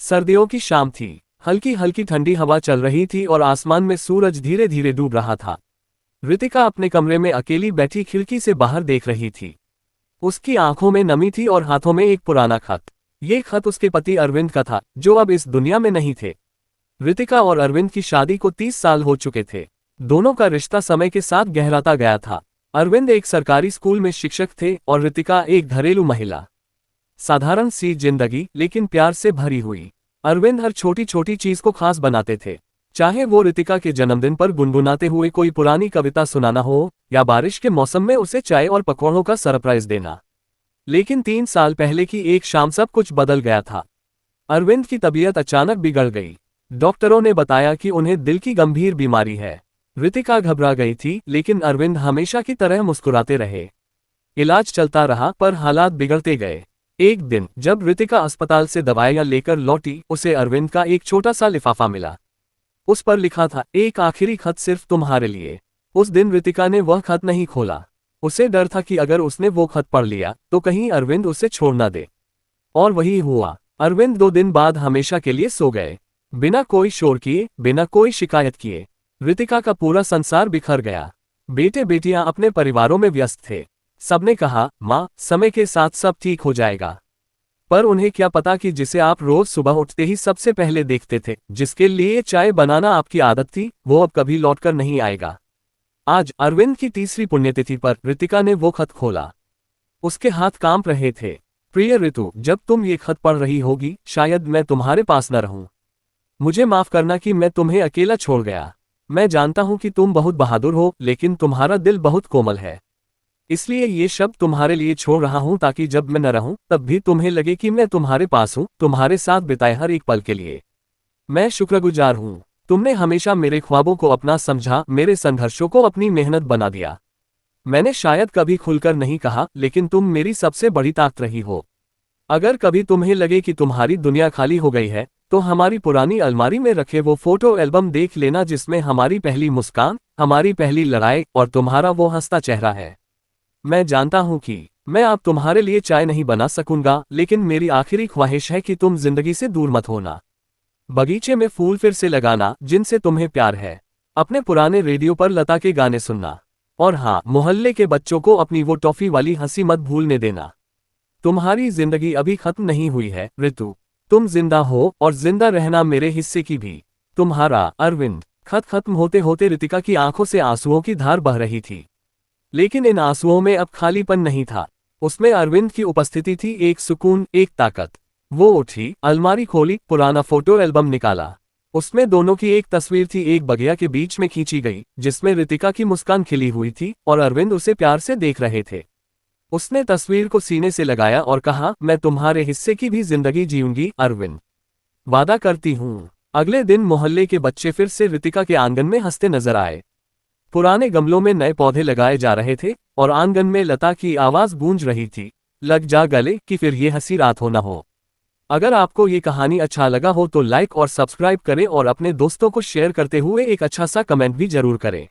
सर्दियों की शाम थी। हल्की हल्की ठंडी हवा चल रही थी और आसमान में सूरज धीरे धीरे डूब रहा था। रितिका अपने कमरे में अकेली बैठी खिड़की से बाहर देख रही थी। उसकी आंखों में नमी थी और हाथों में एक पुराना खत। ये खत उसके पति अरविंद का था, जो अब इस दुनिया में नहीं थे। रितिका और अरविंद की शादी को 30 साल हो चुके थे। दोनों का रिश्ता समय के साथ गहराता गया था। अरविंद एक सरकारी स्कूल में शिक्षक थे और रितिका एक घरेलू महिला। साधारण सी जिंदगी, लेकिन प्यार से भरी हुई। अरविंद हर छोटी छोटी चीज को खास बनाते थे, चाहे वो रितिका के जन्मदिन पर गुनगुनाते हुए कोई पुरानी कविता सुनाना हो या बारिश के मौसम में उसे चाय और पकौड़ों का सरप्राइज देना। लेकिन 3 साल पहले की एक शाम सब कुछ बदल गया था। अरविंद की तबीयत अचानक बिगड़ गई। डॉक्टरों ने बताया कि उन्हें दिल की गंभीर बीमारी है। रितिका घबरा गई थी, लेकिन अरविंद हमेशा की तरह मुस्कुराते रहे। इलाज चलता रहा, पर हालात बिगड़ते गए। एक दिन जब रितिका अस्पताल से दवाइयां लेकर लौटी, उसे अरविंद का एक छोटा सा लिफाफा मिला। उस पर लिखा था, एक आखिरी खत सिर्फ तुम्हारे लिए। उस दिन रितिका ने वह खत नहीं खोला। उसे डर था कि अगर उसने वो खत पढ़ लिया तो कहीं अरविंद उसे छोड़ ना दे। और वही हुआ। अरविंद 2 दिन बाद हमेशा के लिए सो गए, बिना कोई शोर किए, बिना कोई शिकायत किए। रितिका का पूरा संसार बिखर गया। बेटे बेटियां अपने परिवारों में व्यस्त थे। सबने कहा, माँ, समय के साथ सब ठीक हो जाएगा। पर उन्हें क्या पता कि जिसे आप रोज सुबह उठते ही सबसे पहले देखते थे, जिसके लिए चाय बनाना आपकी आदत थी, वो अब कभी लौटकर नहीं आएगा। आज अरविंद की 3री पुण्यतिथि पर रितिका ने वो खत खोला। उसके हाथ कांप रहे थे। प्रिय ऋतु, जब तुम ये खत पढ़ रही होगी, शायद मैं तुम्हारे पास न रहूं। मुझे माफ करना कि मैं तुम्हें अकेला छोड़ गया। मैं जानता हूं कि तुम बहुत बहादुर हो, लेकिन तुम्हारा दिल बहुत कोमल है। इसलिए ये शब्द तुम्हारे लिए छोड़ रहा हूं, ताकि जब मैं न रहूं तब भी तुम्हें लगे कि मैं तुम्हारे पास हूं, तुम्हारे साथ बिताए हर एक पल के लिए। मैं शुक्रगुजार हूं। तुमने हमेशा मेरे ख्वाबों को अपना समझा, मेरे संघर्षों को अपनी मेहनत बना दिया। मैंने शायद कभी खुलकर नहीं कहा, लेकिन तुम मेरी सबसे बड़ी ताकत रही हो। अगर कभी तुम्हें लगे कि तुम्हारी दुनिया खाली हो गई है, तो हमारी पुरानी अलमारी में रखे वो फोटो एल्बम देख लेना, जिसमें हमारी पहली मुस्कान, हमारी पहली लड़ाई और तुम्हारा वो हंसता चेहरा है। मैं जानता हूं कि मैं अब तुम्हारे लिए चाय नहीं बना सकूंगा, लेकिन मेरी आखिरी ख्वाहिश है कि तुम जिंदगी से दूर मत होना। बगीचे में फूल फिर से लगाना, जिनसे तुम्हें प्यार है। अपने पुराने रेडियो पर लता के गाने सुनना। और हाँ, मोहल्ले के बच्चों को अपनी वो टॉफी वाली हंसी मत भूलने देना। तुम्हारी जिंदगी अभी खत्म नहीं हुई है ऋतु। तुम जिंदा हो और जिंदा रहना मेरे हिस्से की भी। तुम्हारा अरविंद। खत खत्म होते होते रितिका की आंखों से आंसुओं की धार बह रही थी। लेकिन इन आंसुओं में अब खालीपन नहीं था। उसमें अरविंद की उपस्थिति थी, एक सुकून, एक ताकत। वो उठी, अलमारी खोली, पुराना फोटो एल्बम निकाला। उसमें दोनों की एक तस्वीर थी, एक बगिया के बीच में खींची गई, जिसमें रितिका की मुस्कान खिली हुई थी और अरविंद उसे प्यार से देख रहे थे। उसने तस्वीर को सीने से लगाया और कहा, मैं तुम्हारे हिस्से की भी जिंदगी जीऊंगी अरविंद। वादा करती हूँ। अगले दिन मोहल्ले के बच्चे फिर से रितिका के आंगन में हंसते नजर आए। पुराने गमलों में नए पौधे लगाए जा रहे थे और आंगन में लता की आवाज गूंज रही थी, लग जा गले कि फिर ये हंसी रात हो न हो। अगर आपको ये कहानी अच्छा लगा हो तो लाइक और सब्सक्राइब करें और अपने दोस्तों को शेयर करते हुए एक अच्छा सा कमेंट भी जरूर करें।